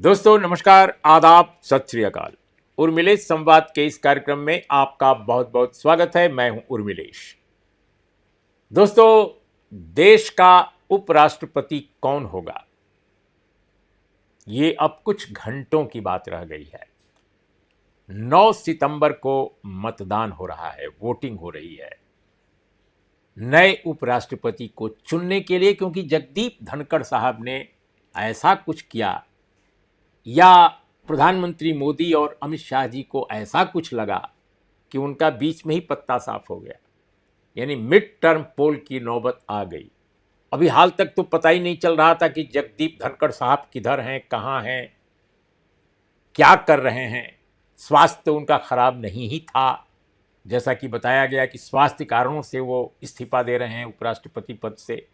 दोस्तों नमस्कार, आदाब, सत श्री अकाल। उर्मिलेश संवाद के इस कार्यक्रम में आपका बहुत बहुत स्वागत है। मैं हूं उर्मिलेश। दोस्तों, देश का उपराष्ट्रपति कौन होगा, ये अब कुछ घंटों की बात रह गई है। 9 सितंबर को मतदान हो रहा है, वोटिंग हो रही है नए उपराष्ट्रपति को चुनने के लिए, क्योंकि जगदीप धनखड़ साहब ने ऐसा कुछ किया या प्रधानमंत्री मोदी और अमित शाह जी को ऐसा कुछ लगा कि उनका बीच में ही पत्ता साफ हो गया, यानी मिड टर्म पोल की नौबत आ गई। अभी हाल तक तो पता ही नहीं चल रहा था कि जगदीप धनखड़ साहब किधर हैं, कहाँ हैं, क्या कर रहे हैं। स्वास्थ्य तो उनका खराब नहीं ही था, जैसा कि बताया गया कि स्वास्थ्य कारणों से वो इस्तीफा दे रहे हैं उपराष्ट्रपति पद से।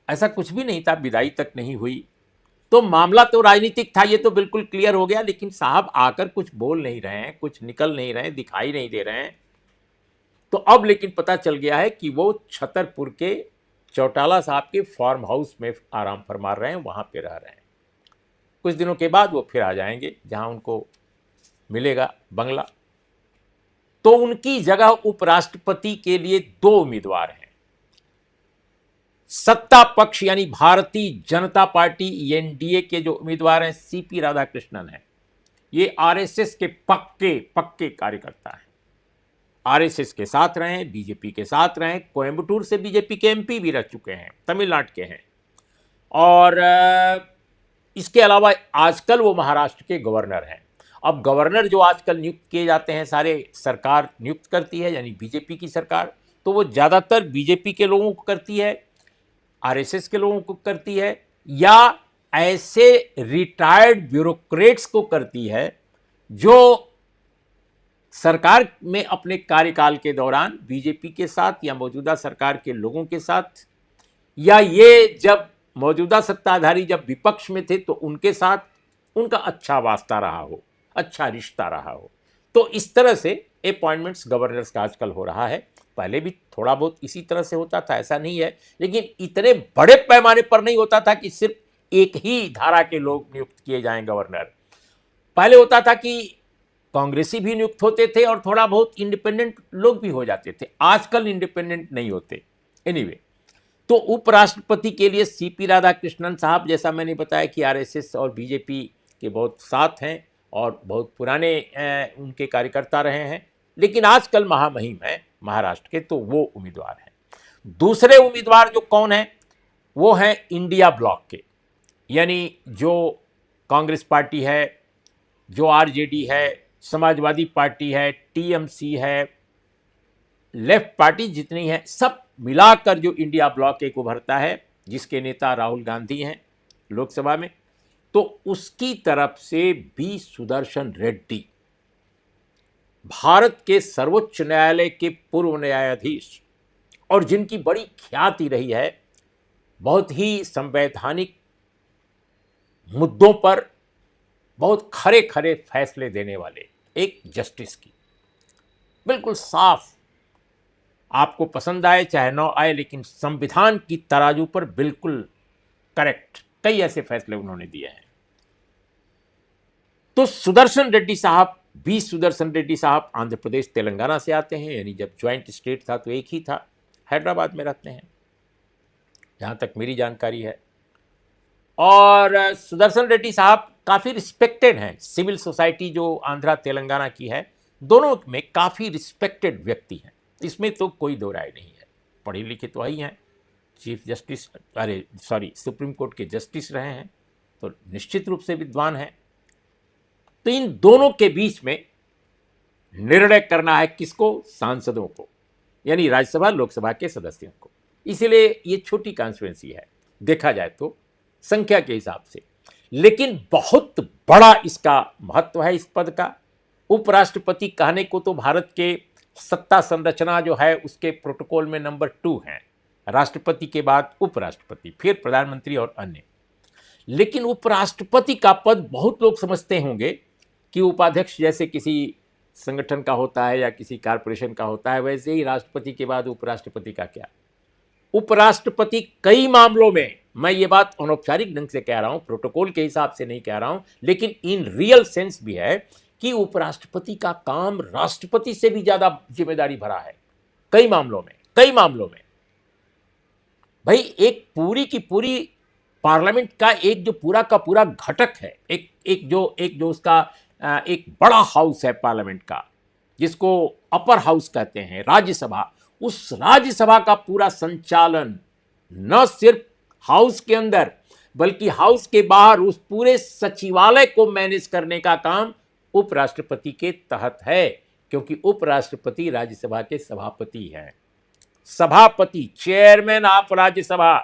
ऐसा कुछ भी नहीं था, विदाई तक नहीं हुई। तो मामला तो राजनीतिक था, ये तो बिल्कुल क्लियर हो गया। लेकिन साहब आकर कुछ बोल नहीं रहे हैं, कुछ निकल नहीं रहे हैं, दिखाई नहीं दे रहे हैं। तो अब लेकिन पता चल गया है कि वो छतरपुर के चौटाला साहब के फार्म हाउस में आराम फरमा रहे हैं, वहां पे रह रहे हैं। कुछ दिनों के बाद वो फिर आ जाएंगे जहां उनको मिलेगा बंगला। तो उनकी जगह उपराष्ट्रपति के लिए 2 उम्मीदवार हैं। सत्ता पक्ष यानी भारतीय जनता पार्टी एनडीए के जो उम्मीदवार हैं, सीपी राधाकृष्णन हैं। ये आरएसएस के पक्के कार्यकर्ता हैं। आरएसएस के साथ रहे हैं, बीजेपी के साथ रहे हैं, कोयम्बटूर से बीजेपी के एमपी भी रह चुके हैं, तमिलनाडु के हैं। और इसके अलावा आजकल वो महाराष्ट्र के गवर्नर हैं। अब गवर्नर जो आजकल नियुक्त किए जाते हैं, सारे सरकार नियुक्त करती है, यानी बीजेपी की सरकार, तो वो ज़्यादातर बीजेपी के लोगों को करती है, आरएसएस के लोगों को करती है, या ऐसे रिटायर्ड ब्यूरोक्रेट्स को करती है जो सरकार में अपने कार्यकाल के दौरान बीजेपी के साथ या मौजूदा सरकार के लोगों के साथ, या ये जब मौजूदा सत्ताधारी जब विपक्ष में थे तो उनके साथ उनका अच्छा वास्ता रहा हो, अच्छा रिश्ता रहा हो। तो इस तरह से अपॉइंटमेंट्स गवर्नर्स का आजकल हो रहा है। पहले भी थोड़ा बहुत इसी तरह से होता था, ऐसा नहीं है, लेकिन इतने बड़े पैमाने पर नहीं होता था कि सिर्फ एक ही धारा के लोग नियुक्त किए जाएं गवर्नर। पहले होता था कि कांग्रेसी भी नियुक्त होते थे और थोड़ा बहुत इंडिपेंडेंट लोग भी हो जाते थे। आजकल इंडिपेंडेंट नहीं होते। एनीवे, तो उपराष्ट्रपति के लिए सीपी राधाकृष्णन साहब, जैसा मैंने बताया कि आरएसएस और बीजेपी के बहुत साथ हैं और बहुत पुराने उनके कार्यकर्ता रहे हैं, लेकिन आजकल महामहिम हैं महाराष्ट्र के, तो वो उम्मीदवार हैं। दूसरे उम्मीदवार जो कौन है, वो हैं इंडिया ब्लॉक के, यानी जो कांग्रेस पार्टी है, जो आरजेडी है, समाजवादी पार्टी है, टीएमसी है, लेफ्ट पार्टी जितनी है, सब मिलाकर जो इंडिया ब्लॉक एक उभरता है, जिसके नेता राहुल गांधी हैं लोकसभा में, तो उसकी तरफ से बी सुदर्शन रेड्डी, भारत के सर्वोच्च न्यायालय के पूर्व न्यायाधीश और जिनकी बड़ी ख्याति रही है, बहुत ही संवैधानिक मुद्दों पर बहुत खरे खरे फैसले देने वाले एक जस्टिस की, बिल्कुल साफ, आपको पसंद आए चाहे न आए, लेकिन संविधान की तराजू पर बिल्कुल करेक्ट कई ऐसे फैसले उन्होंने दिए हैं। तो सुदर्शन रेड्डी साहब, बी सुदर्शन रेड्डी साहब आंध्र प्रदेश तेलंगाना से आते हैं, यानी जब ज्वाइंट स्टेट था तो एक ही था। हैदराबाद में रहते हैं जहाँ तक मेरी जानकारी है। और सुदर्शन रेड्डी साहब काफ़ी रिस्पेक्टेड हैं। सिविल सोसाइटी जो आंध्रा तेलंगाना की है, दोनों में काफ़ी रिस्पेक्टेड व्यक्ति हैं, इसमें तो कोई दो राय नहीं है। पढ़े लिखे तो ही हैं, चीफ जस्टिस सुप्रीम कोर्ट के जस्टिस रहे हैं, तो निश्चित रूप से विद्वान हैं। तो इन दोनों के बीच में निर्णय करना है किसको, सांसदों को, यानी राज्यसभा लोकसभा के सदस्यों को। इसलिए ये छोटी कॉन्स्टिट्यूएंसी है देखा जाए तो संख्या के हिसाब से, लेकिन बहुत बड़ा इसका महत्व है इस पद का। उपराष्ट्रपति कहने को तो भारत के सत्ता संरचना जो है उसके प्रोटोकॉल में नंबर 2 है, राष्ट्रपति के बाद उपराष्ट्रपति, फिर प्रधानमंत्री और अन्य। लेकिन उपराष्ट्रपति का पद बहुत लोग समझते होंगे कि उपाध्यक्ष जैसे किसी संगठन का होता है या किसी कारपोरेशन का होता है, वैसे ही राष्ट्रपति के बाद उपराष्ट्रपति का क्या। उपराष्ट्रपति कई मामलों में मैं ये बात अनौपचारिक ढंग से कह रहा हूं, प्रोटोकॉल के हिसाब से नहीं कह रहा हूं, लेकिन इन रियल सेंस भी है कि उपराष्ट्रपति का काम राष्ट्रपति से भी ज्यादा जिम्मेदारी भरा है कई मामलों में, कई मामलों में। भाई एक पूरी की पूरी पार्लियामेंट का एक जो पूरा का पूरा घटक है, एक जो उसका एक बड़ा हाउस है पार्लियामेंट का, जिसको अपर हाउस कहते हैं, राज्यसभा, उस राज्यसभा का पूरा संचालन न सिर्फ हाउस के अंदर बल्कि हाउस के बाहर उस पूरे सचिवालय को मैनेज करने का काम उपराष्ट्रपति के तहत है, क्योंकि उपराष्ट्रपति राज्यसभा के सभापति हैं, सभापति, चेयरमैन ऑफ राज्यसभा।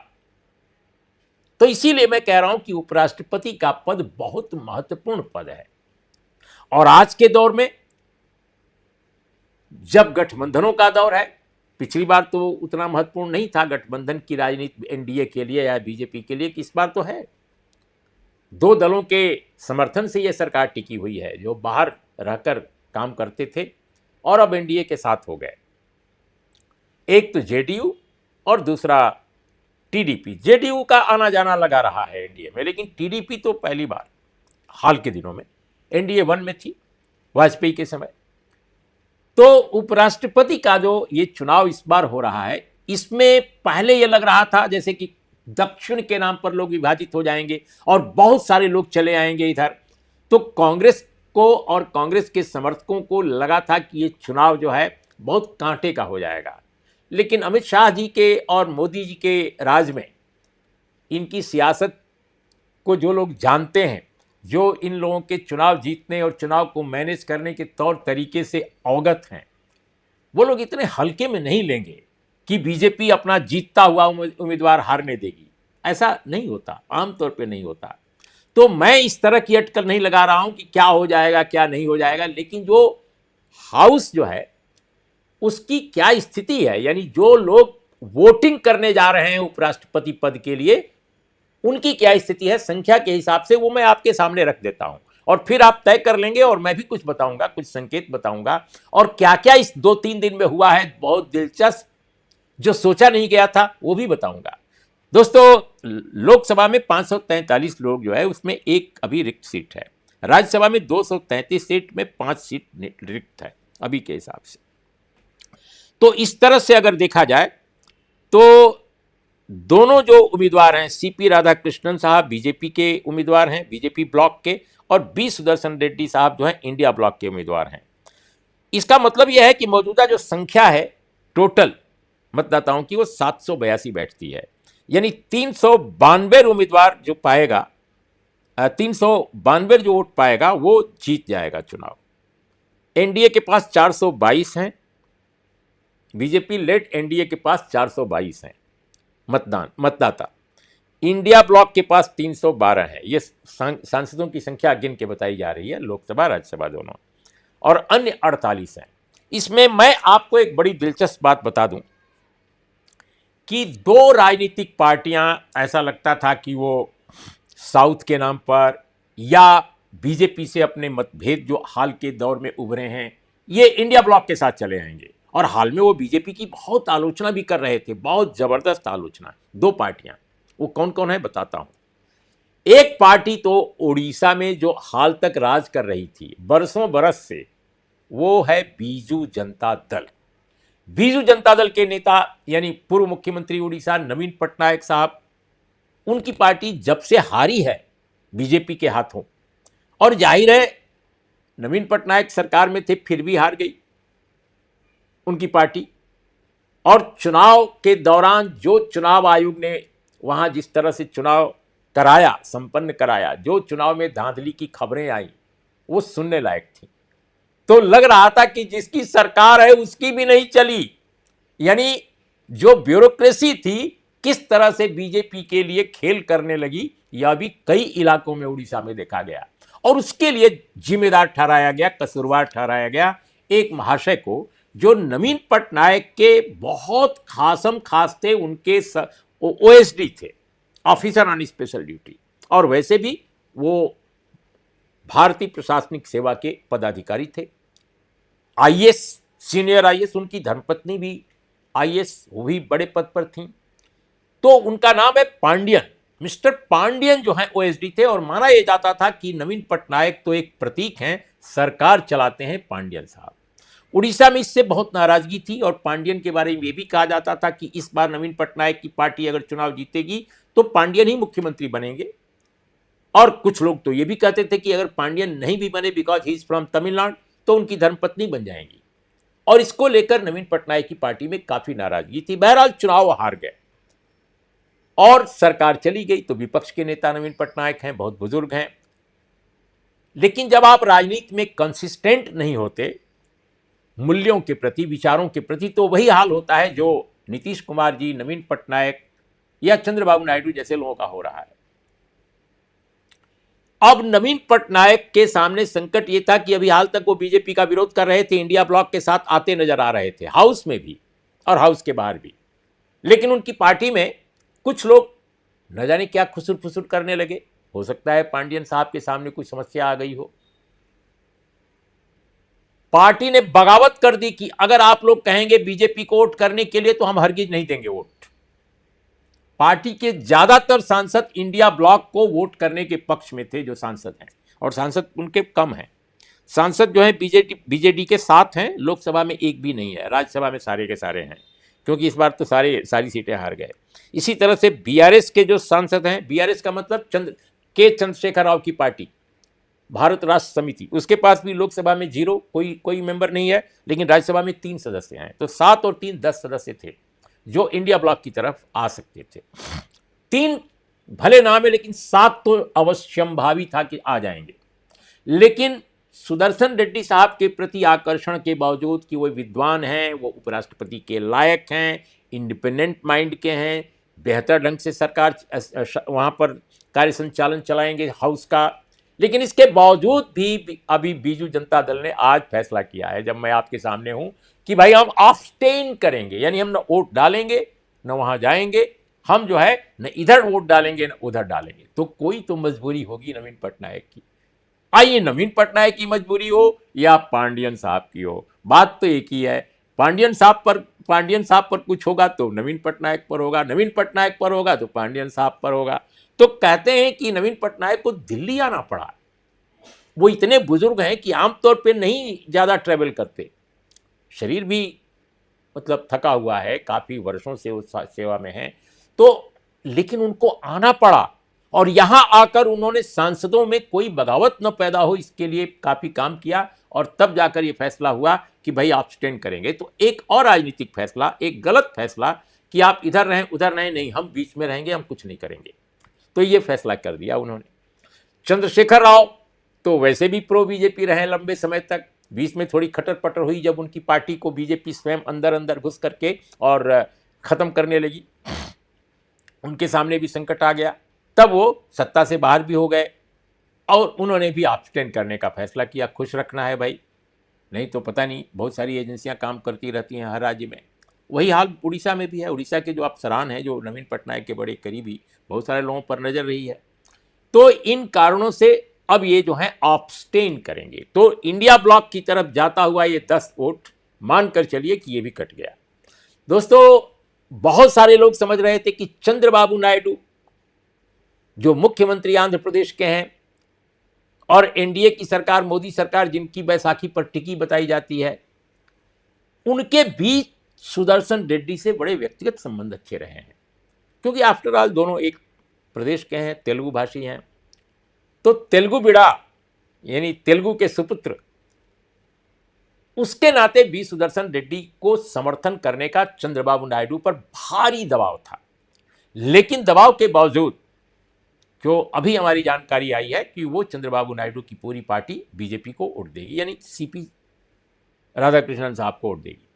तो इसीलिए मैं कह रहा हूं कि उपराष्ट्रपति का पद बहुत महत्वपूर्ण पद है। और आज के दौर में जब गठबंधनों का दौर है, पिछली बार तो उतना महत्वपूर्ण नहीं था गठबंधन की राजनीति एनडीए के लिए या बीजेपी के लिए, कि इस बार तो है। दो दलों के समर्थन से यह सरकार टिकी हुई है जो बाहर रहकर काम करते थे और अब एनडीए के साथ हो गए। एक तो जेडीयू और दूसरा टीडीपी। जेडीयू का आना जाना लगा रहा है एनडीए में, लेकिन टीडीपी तो पहली बार हाल के दिनों में एनडीए 1 में थी वाजपेयी के समय। तो उपराष्ट्रपति का जो ये चुनाव इस बार हो रहा है, इसमें पहले ये लग रहा था जैसे कि दक्षिण के नाम पर लोग विभाजित हो जाएंगे और बहुत सारे लोग चले आएंगे इधर। तो कांग्रेस को और कांग्रेस के समर्थकों को लगा था कि ये चुनाव जो है बहुत कांटे का हो जाएगा। लेकिन अमित शाह जी के और मोदी जी के राज में इनकी सियासत को जो लोग जानते हैं, जो इन लोगों के चुनाव जीतने और चुनाव को मैनेज करने के तौर तरीके से अवगत हैं, वो लोग इतने हल्के में नहीं लेंगे कि बीजेपी अपना जीतता हुआ उम्मीदवार हारने देगी। ऐसा नहीं होता, आमतौर पे नहीं होता। तो मैं इस तरह की अटकल नहीं लगा रहा हूं कि क्या हो जाएगा क्या नहीं हो जाएगा, लेकिन जो हाउस जो है उसकी क्या स्थिति है, यानी जो लोग वोटिंग करने जा रहे हैं उपराष्ट्रपति पद के लिए, उनकी क्या स्थिति है संख्या के हिसाब से, वो मैं आपके सामने रख देता हूं और फिर आप तय कर लेंगे। और मैं भी कुछ बताऊंगा, कुछ संकेत बताऊंगा और क्या क्या इस 2-3 दिन में हुआ है बहुत दिलचस्प, जो सोचा नहीं गया था, वो भी बताऊंगा। दोस्तों, लोकसभा में 543 लोग जो है उसमें एक अभी रिक्त सीट है। राज्यसभा में 233 सीट में 5 सीट रिक्त है अभी के हिसाब से। तो इस तरह से अगर देखा जाए तो दोनों जो उम्मीदवार हैं, सीपी राधाकृष्णन साहब बीजेपी के उम्मीदवार हैं, बीजेपी ब्लॉक के, और बी सुदर्शन रेड्डी साहब जो हैं इंडिया ब्लॉक के उम्मीदवार हैं। इसका मतलब यह है कि मौजूदा जो संख्या है टोटल मतदाताओं की, वो 782 बैठती है। यानी 392 उम्मीदवार जो पाएगा, 392 जो वोट पाएगा वो जीत जाएगा चुनाव। एनडीए के पास 422 हैं, बीजेपी लेड एनडीए के पास 422 हैं मतदाता। इंडिया ब्लॉक के पास 312 है। ये सांसदों की संख्या गिन के बताई जा रही है, लोकसभा राज्यसभा दोनों, और अन्य 48 हैं। इसमें मैं आपको एक बड़ी दिलचस्प बात बता दूं कि दो राजनीतिक पार्टियां, ऐसा लगता था कि वो साउथ के नाम पर या बीजेपी से अपने मतभेद जो हाल के दौर में उभरे हैं, ये इंडिया ब्लॉक के साथ चले आएंगे। और हाल में वो बीजेपी की बहुत आलोचना भी कर रहे थे, बहुत जबरदस्त आलोचना। दो पार्टियां, वो कौन कौन है बताता हूं। एक पार्टी तो ओडिशा में जो हाल तक राज कर रही थी बरसों बरस से, वो है बीजू जनता दल। बीजू जनता दल के नेता यानी पूर्व मुख्यमंत्री उड़ीसा नवीन पटनायक साहब, उनकी पार्टी जब से हारी है बीजेपी के हाथों, और जाहिर है नवीन पटनायक सरकार में थे फिर भी हार गई उनकी पार्टी। और चुनाव के दौरान जो चुनाव आयोग ने वहां जिस तरह से चुनाव कराया, संपन्न कराया, जो चुनाव में धांधली की खबरें आई, वो सुनने लायक थी। तो लग रहा था कि जिसकी सरकार है उसकी भी नहीं चली। यानी जो ब्यूरोक्रेसी थी किस तरह से बीजेपी के लिए खेल करने लगी, यह भी कई इलाकों में उड़ीसा में देखा गया। और उसके लिए जिम्मेदार ठहराया गया, कसूरवार ठहराया गया एक महाशय को, जो नवीन पटनायक के बहुत खासम खास थे। उनके ओएसडी थे, ऑफिसर ऑन स्पेशल ड्यूटी, और वैसे भी वो भारतीय प्रशासनिक सेवा के पदाधिकारी थे। आईएएस, सीनियर आईएएस, उनकी धर्मपत्नी भी आईएएस, वो भी बड़े पद पर थी। तो उनका नाम है पांडियन, मिस्टर पांडियन जो है ओएसडी थे और माना यह जाता था कि नवीन पटनायक तो एक प्रतीक हैं, सरकार चलाते हैं पांडियन साहब। उड़ीसा में इससे बहुत नाराजगी थी और पांडियन के बारे में यह भी कहा जाता था कि इस बार नवीन पटनायक की पार्टी अगर चुनाव जीतेगी तो पांडियन ही मुख्यमंत्री बनेंगे। और कुछ लोग तो ये भी कहते थे कि अगर पांडियन नहीं भी बने because he is from Tamil Nadu तो उनकी धर्मपत्नी बन जाएंगी। और इसको लेकर नवीन पटनायक की पार्टी में काफी नाराजगी थी। बहरहाल चुनाव हार गए और सरकार चली गई। तो विपक्ष के नेता नवीन पटनायक हैं, बहुत बुजुर्ग हैं, लेकिन जब आप राजनीति में कंसिस्टेंट नहीं होते मूल्यों के प्रति, विचारों के प्रति, तो वही हाल होता है जो नीतीश कुमार जी, नवीन पटनायक या चंद्रबाबू नायडू जैसे लोगों का हो रहा है। अब नवीन पटनायक के सामने संकट यह था कि अभी हाल तक वो बीजेपी का विरोध कर रहे थे, इंडिया ब्लॉक के साथ आते नजर आ रहे थे, हाउस में भी और हाउस के बाहर भी। लेकिन उनकी पार्टी में कुछ लोग न जाने क्या खुसुर फुसुर करने लगे। हो सकता है पांडियन साहब के सामने कोई समस्या आ गई हो। पार्टी ने बगावत कर दी कि अगर आप लोग कहेंगे बीजेपी को वोट करने के लिए तो हम हरगिज नहीं देंगे वोट। पार्टी के ज्यादातर सांसद इंडिया ब्लॉक को वोट करने के पक्ष में थे, जो सांसद हैं, और सांसद उनके कम हैं। सांसद जो है बीजेडी के 7 हैं, लोकसभा में एक भी नहीं है, राज्यसभा में सारे के सारे हैं, क्योंकि इस बार तो सारी सीटें हार गए। इसी तरह से बीआरएस के जो सांसद हैं, बीआरएस का मतलब चंद्रशेखर राव की पार्टी, भारत राष्ट्र समिति, उसके पास भी लोकसभा में 0, कोई मेंबर नहीं है, लेकिन राज्यसभा में 3 सदस्य हैं। तो 7 और 3 10 सदस्य थे जो इंडिया ब्लॉक की तरफ आ सकते थे। 3 भले नाम है, लेकिन 7 तो अवश्यंभावी था कि आ जाएंगे। लेकिन सुदर्शन रेड्डी साहब के प्रति आकर्षण के बावजूद कि वो विद्वान हैं, वो उपराष्ट्रपति के लायक हैं, इंडिपेंडेंट माइंड के हैं, बेहतर ढंग से सरकार वहाँ पर कार्य संचालन चलाएंगे हाउस का, लेकिन इसके बावजूद भी अभी बीजू जनता दल ने आज फैसला किया है, जब मैं आपके सामने हूं, कि भाई हम अब्सटेन करेंगे, यानी हम न वोट डालेंगे न वहां जाएंगे, हम जो है न इधर वोट डालेंगे न उधर डालेंगे। तो कोई तो मजबूरी होगी नवीन पटनायक की। आइए नवीन पटनायक की मजबूरी हो या पांडियन साहब की हो, बात तो एक ही है। पांडियन साहब पर कुछ होगा तो नवीन पटनायक पर होगा, नवीन पटनायक पर होगा तो पांडियन साहब पर होगा। तो कहते हैं कि नवीन पटनायक को दिल्ली आना पड़ा। वो इतने बुजुर्ग हैं कि आमतौर पे नहीं ज़्यादा ट्रेवल करते, शरीर भी मतलब थका हुआ है, काफ़ी वर्षों से उस सेवा में है, तो लेकिन उनको आना पड़ा। और यहाँ आकर उन्होंने सांसदों में कोई बगावत न पैदा हो, इसके लिए काफ़ी काम किया और तब जाकर ये फैसला हुआ कि भाई आप स्टैंड करेंगे। तो एक और राजनीतिक फैसला, एक गलत फैसला कि आप इधर रहें उधर रहें, नहीं हम बीच में रहेंगे, हम कुछ नहीं करेंगे, तो ये फैसला कर दिया उन्होंने। चंद्रशेखर राव तो वैसे भी प्रो बीजेपी रहे लंबे समय तक, बीच में थोड़ी खटर पटर हुई जब उनकी पार्टी को बीजेपी स्वयं अंदर अंदर घुस करके और ख़त्म करने लगी, उनके सामने भी संकट आ गया, तब वो सत्ता से बाहर भी हो गए और उन्होंने भी एब्सटेन करने का फैसला किया। खुश रखना है भाई, नहीं तो पता नहीं, बहुत सारी एजेंसियां काम करती रहती हैं हर राज्य में। वही हाल उड़ीसा में भी है। उड़ीसा के जो अफसरान हैं, जो नवीन पटनायक के बड़े करीबी, बहुत सारे लोगों पर नजर रही है। तो इन कारणों से अब ये जो है एब्सटेन करेंगे। तो इंडिया ब्लॉक की तरफ जाता हुआ ये 10 वोट मानकर चलिए कि ये भी कट गया। दोस्तों, बहुत सारे लोग समझ रहे थे कि चंद्रबाबू नायडू जो मुख्यमंत्री आंध्र प्रदेश के हैं और एनडीए की सरकार, मोदी सरकार, जिनकी बैसाखी पर टिकी बताई जाती है, उनके बीच सुदर्शन रेड्डी से बड़े व्यक्तिगत संबंध अच्छे रहे हैं, क्योंकि आफ्टर ऑल दोनों एक प्रदेश के हैं, तेलुगु भाषी हैं। तो तेलुगु बिड़ा यानी तेलुगु के सुपुत्र, उसके नाते बी सुदर्शन रेड्डी को समर्थन करने का चंद्रबाबू नायडू पर भारी दबाव था। लेकिन दबाव के बावजूद जो अभी हमारी जानकारी आई है कि वो चंद्रबाबू नायडू की पूरी पार्टी बीजेपी को वोट देगी, यानी सीपी राधाकृष्णन साहब को वोट देगी।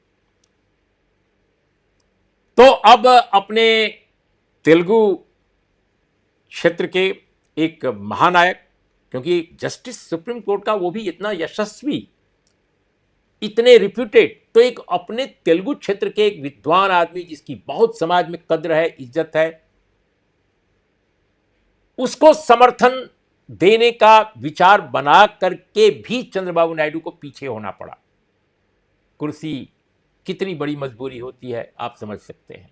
तो अब अपने तेलुगु क्षेत्र के एक महानायक, क्योंकि जस्टिस सुप्रीम कोर्ट का वो भी इतना यशस्वी, इतने रिप्यूटेड, तो एक अपने तेलुगु क्षेत्र के एक विद्वान आदमी जिसकी बहुत समाज में कद्र है, इज्जत है, उसको समर्थन देने का विचार बना करके भी चंद्रबाबू नायडू को पीछे होना पड़ा। कुर्सी कितनी बड़ी मजबूरी होती है आप समझ सकते हैं।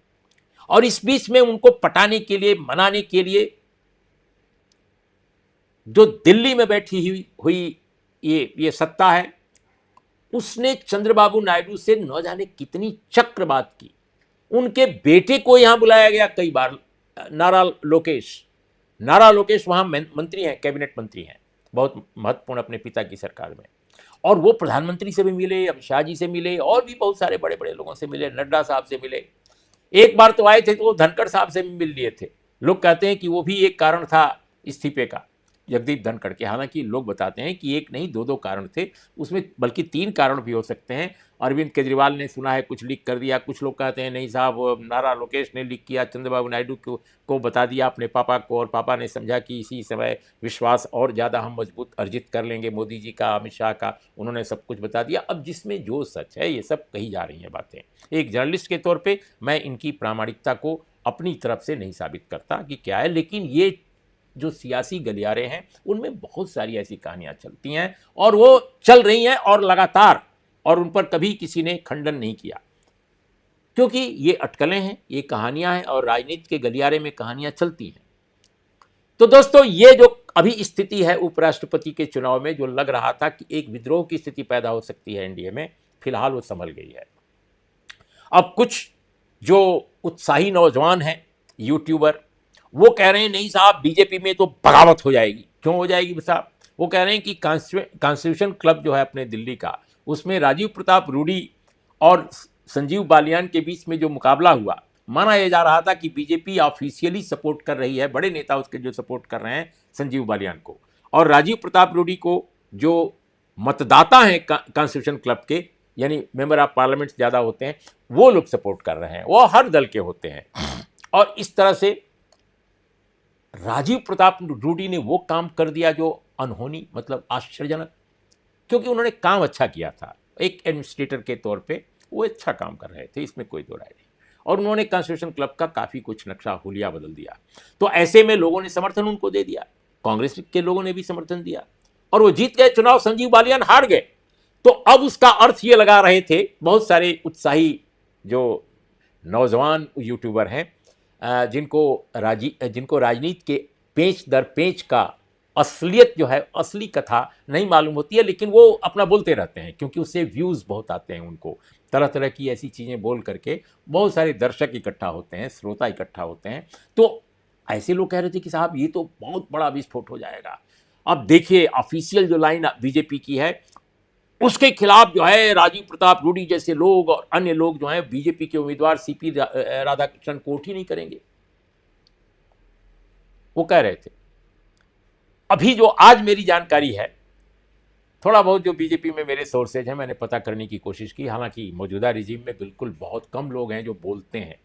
और इस बीच में उनको पटाने के लिए, मनाने के लिए जो दिल्ली में बैठी हुई ये सत्ता है, उसने चंद्रबाबू नायडू से न जाने कितनी चक्र बात की। उनके बेटे को यहां बुलाया गया कई बार, नारा लोकेश वहां मंत्री हैं, कैबिनेट मंत्री हैं, बहुत महत्वपूर्ण अपने पिता की सरकार में। और वो प्रधानमंत्री से भी मिले, अमित शाह जी से मिले, और भी बहुत सारे बड़े बड़े लोगों से मिले, नड्डा साहब से मिले। एक बार तो आए थे तो वो धनखड़ साहब से भी मिल लिए थे। लोग कहते हैं कि वो भी एक कारण था इस्तीफे का, जगदीप धनखड़ के। हालांकि लोग बताते हैं कि एक नहीं, दो कारण थे उसमें, बल्कि 3 कारण भी हो सकते हैं। अरविंद केजरीवाल ने सुना है कुछ लीक कर दिया, कुछ लोग कहते हैं नहीं साहब नारा लोकेश ने लीक किया, चंद्रबाबू नायडू को बता दिया अपने पापा को, और पापा ने समझा कि इसी समय विश्वास और ज़्यादा हम मजबूत अर्जित कर लेंगे मोदी जी का, अमित शाह का, उन्होंने सब कुछ बता दिया। अब जिसमें जो सच है, ये सब कही जा रही हैं बातें। एक जर्नलिस्ट के तौर पर मैं इनकी प्रामाणिकता को अपनी तरफ से नहीं साबित करता कि क्या है, लेकिन ये जो सियासी गलियारे हैं उनमें बहुत सारी ऐसी कहानियां चलती हैं, और वो चल रही हैं और लगातार, और उन पर कभी किसी ने खंडन नहीं किया, क्योंकि ये अटकलें हैं, ये कहानियां हैं, और राजनीति के गलियारे में कहानियां चलती हैं। तो दोस्तों, ये जो अभी स्थिति है उपराष्ट्रपति के चुनाव में, जो लग रहा था कि एक विद्रोह की स्थिति पैदा हो सकती है एनडीए में, फिलहाल वो संभल गई है। अब कुछ जो उत्साही नौजवान हैं, यूट्यूबर, वो कह रहे हैं नहीं साहब बीजेपी में तो बगावत हो जाएगी। क्यों हो जाएगी साहब? वो कह रहे हैं कि कॉन्स्टिट्यूशन क्लब जो है अपने दिल्ली का, उसमें राजीव प्रताप रूडी और संजीव बालियान के बीच में जो मुकाबला हुआ, माना यह जा रहा था कि बीजेपी ऑफिशियली सपोर्ट कर रही है, बड़े नेता उसके जो सपोर्ट कर रहे हैं संजीव बालियान को, और राजीव प्रताप रूडी को जो मतदाता हैं कॉन्स्टिट्यूशन क्लब के, यानी मेंबर ऑफ पार्लियामेंट ज़्यादा होते हैं, वो लोग सपोर्ट कर रहे हैं, वो हर दल के होते हैं। और इस तरह से राजीव प्रताप रूडी ने वो काम कर दिया जो अनहोनी, मतलब आश्चर्यजनक, क्योंकि उन्होंने काम अच्छा किया था। एक एडमिनिस्ट्रेटर के तौर पे वो अच्छा काम कर रहे थे, इसमें कोई दो राय नहीं, और उन्होंने कॉन्स्टिट्यूशन क्लब का काफ़ी कुछ नक्शा हुलिया बदल दिया। तो ऐसे में लोगों ने समर्थन उनको दे दिया, कांग्रेस के लोगों ने भी समर्थन दिया, और वो जीत गए चुनाव, संजीव बालियान हार गए। तो अब उसका अर्थ ये लगा रहे थे बहुत सारे उत्साही जो नौजवान यूट्यूबर हैं, जिनको राजनीति के पेंच दर पेंच का असलियत जो है, असली कथा नहीं मालूम होती है, लेकिन वो अपना बोलते रहते हैं, क्योंकि उससे व्यूज़ बहुत आते हैं उनको। तरह तरह की ऐसी चीज़ें बोल करके बहुत सारे दर्शक इकट्ठा होते हैं, श्रोता इकट्ठा होते हैं। तो ऐसे लोग कह रहे थे कि साहब ये तो बहुत बड़ा विस्फोट हो जाएगा। अब देखिए ऑफिशियल जो लाइन बीजेपी की है, उसके खिलाफ जो है राजीव प्रताप रूडी जैसे लोग और अन्य लोग जो हैं बीजेपी के उम्मीदवार सीपी राधाकृष्णन को वोट ही नहीं करेंगे, वो कह रहे थे। अभी जो आज मेरी जानकारी है, थोड़ा बहुत जो बीजेपी में मेरे सोर्सेज हैं, मैंने पता करने की कोशिश की। हालांकि मौजूदा रिजीम में बिल्कुल बहुत कम लोग हैं जो बोलते हैं,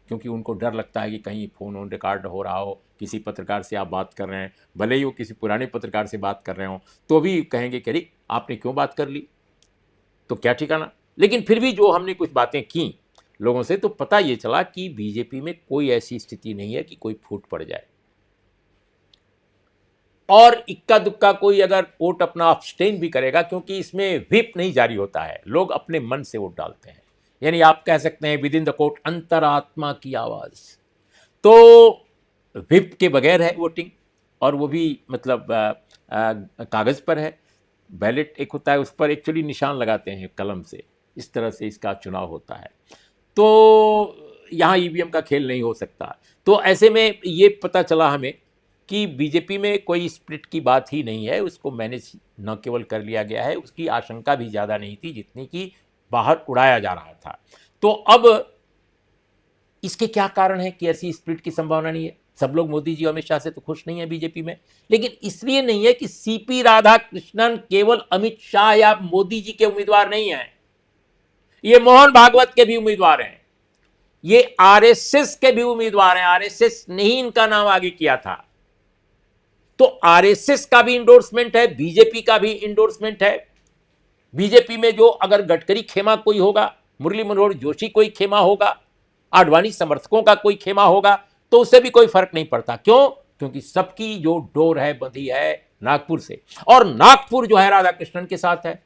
क्योंकि उनको डर लगता है कि कहीं फ़ोन ऑन रिकॉर्ड हो रहा हो, किसी पत्रकार से आप बात कर रहे हैं, भले ही वो किसी पुराने पत्रकार से बात कर रहे हो, तो भी कहेंगे कि अरे आपने क्यों बात कर ली, तो क्या ठिकाना। लेकिन फिर भी जो हमने कुछ बातें की लोगों से, तो पता ये चला कि बीजेपी में कोई ऐसी स्थिति नहीं है कि कोई फूट पड़ जाए, और इक्का दुक्का कोई अगर वोट अपना अब्सटेन भी करेगा, क्योंकि इसमें व्हिप नहीं जारी होता है, लोग अपने मन से वोट डालते हैं, यानी आप कह सकते हैं विद इन द कोर्ट अंतरात्मा की आवाज़। तो व्हिप के बगैर है वोटिंग, और वो भी मतलब कागज़ पर है। बैलेट एक होता है, उस पर एक्चुअली निशान लगाते हैं कलम से, इस तरह से इसका चुनाव होता है। तो यहाँ ईवीएम का खेल नहीं हो सकता। तो ऐसे में ये पता चला हमें कि बीजेपी में कोई स्प्लिट की बात ही नहीं है, उसको मैनेज न केवल कर लिया गया है, उसकी आशंका भी ज़्यादा नहीं थी जितनी कि बाहर उड़ाया जा रहा था। तो अब इसके क्या कारण है कि ऐसी स्प्लिट की संभावना नहीं है? सब लोग मोदी जी और अमित शाह से तो खुश नहीं है बीजेपी में, लेकिन इसलिए नहीं है कि सीपी राधाकृष्णन केवल अमित शाह या मोदी जी के उम्मीदवार नहीं हैं, ये मोहन भागवत के भी उम्मीदवार हैं, ये आरएसएस के भी उम्मीदवार हैं। आरएसएस ने ही इनका नाम आगे किया था, तो आरएसएस का भी इंडोर्समेंट है, बीजेपी का भी इंडोर्समेंट है। बीजेपी में जो अगर गडकरी खेमा कोई होगा, मुरली मनोहर जोशी कोई खेमा होगा, आडवाणी समर्थकों का कोई खेमा होगा, तो उससे भी कोई फर्क नहीं पड़ता। क्यों? क्योंकि सबकी जो डोर है बंधी है नागपुर से, और नागपुर जो है राधाकृष्णन के साथ है।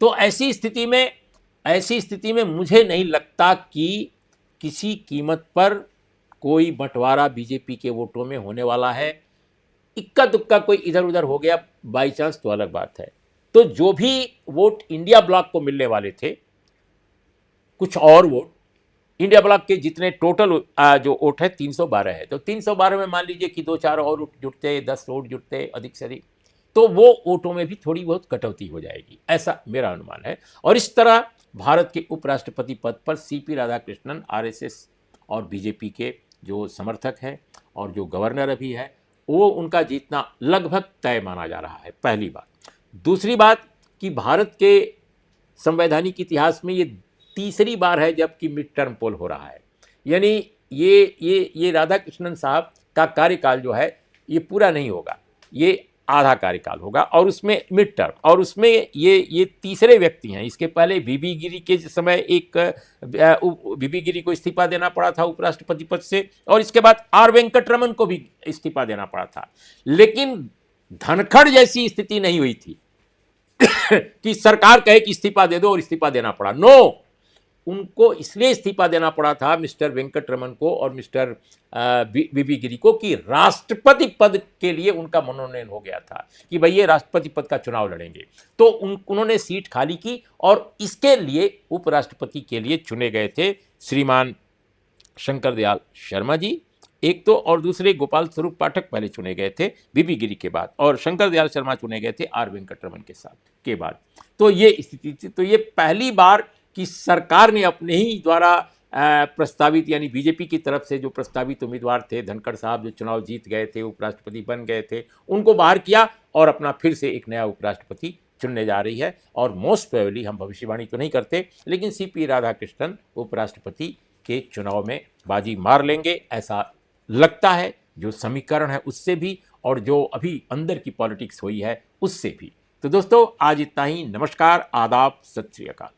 तो ऐसी स्थिति में मुझे नहीं लगता कि किसी कीमत पर कोई बंटवारा बीजेपी के वोटों में होने वाला है। इक्का दुक्का कोई इधर उधर हो गया बाई चांस तो अलग बात है। तो जो भी वोट इंडिया ब्लॉक को मिलने वाले थे, कुछ और वोट इंडिया ब्लॉक के जितने टोटल जो वोट है 312 है, तो 312 में मान लीजिए कि 2-4 और वोट जुड़ते, 10 वोट जुड़ते अधिक से अधिक, तो वो वोटों में भी थोड़ी बहुत कटौती हो जाएगी, ऐसा मेरा अनुमान है। और इस तरह भारत के उपराष्ट्रपति पद पर सीपी राधाकृष्णन आरएसएस और बीजेपी के जो समर्थक हैं और जो गवर्नर अभी है, वो उनका जीतना लगभग तय माना जा रहा है, पहली बात। दूसरी बात कि भारत के संवैधानिक इतिहास में ये तीसरी बार है जबकि मिड टर्म पोल हो रहा है, यानी ये राधाकृष्णन साहब का कार्यकाल जो है ये पूरा नहीं होगा, ये आधा कार्यकाल होगा और उसमें मिड टर्म, और उसमें ये तीसरे व्यक्ति हैं। इसके पहले बीबी गिरी के समय एक बीबी गिरी को इस्तीफा देना पड़ा था उपराष्ट्रपति पद से, और इसके बाद आर वेंकटरमन को भी इस्तीफा देना पड़ा था, लेकिन धनखड़ जैसी स्थिति नहीं हुई थी कि सरकार कहे कि इस्तीफा दे दो और इस्तीफा देना पड़ा। नो, उनको इसलिए इस्तीफा देना पड़ा था मिस्टर वेंकटरमन को और मिस्टर बीबी गिरी को कि राष्ट्रपति पद के लिए उनका मनोनयन हो गया था कि भाई ये राष्ट्रपति पद का चुनाव लड़ेंगे, तो उन्होंने सीट खाली की और इसके लिए उपराष्ट्रपति के लिए चुने गए थे श्रीमान शंकर दयाल शर्मा जी एक तो, और दूसरे गोपाल स्वरूप पाठक पहले चुने गए थे बीबी गिरी के बाद, और शंकर दयाल शर्मा चुने गए थे आर वेंकटरमन के साथ के बाद। तो ये स्थिति थी। तो ये पहली बार कि सरकार ने अपने ही द्वारा प्रस्तावित, यानी बीजेपी की तरफ से जो प्रस्तावित उम्मीदवार थे, धनखड़ साहब जो चुनाव जीत गए थे, उपराष्ट्रपति बन गए थे, उनको बाहर किया और अपना फिर से एक नया उपराष्ट्रपति चुनने जा रही है। और मोस्ट प्रोबेबली, हम भविष्यवाणी तो नहीं करते, लेकिन सीपी राधाकृष्णन उपराष्ट्रपति के चुनाव में बाजी मार लेंगे, ऐसा लगता है, जो समीकरण है उससे भी और जो अभी अंदर की पॉलिटिक्स हुई है उससे भी। तो दोस्तों, आज इतना ही। नमस्कार, आदाब, सत श्री अकाल।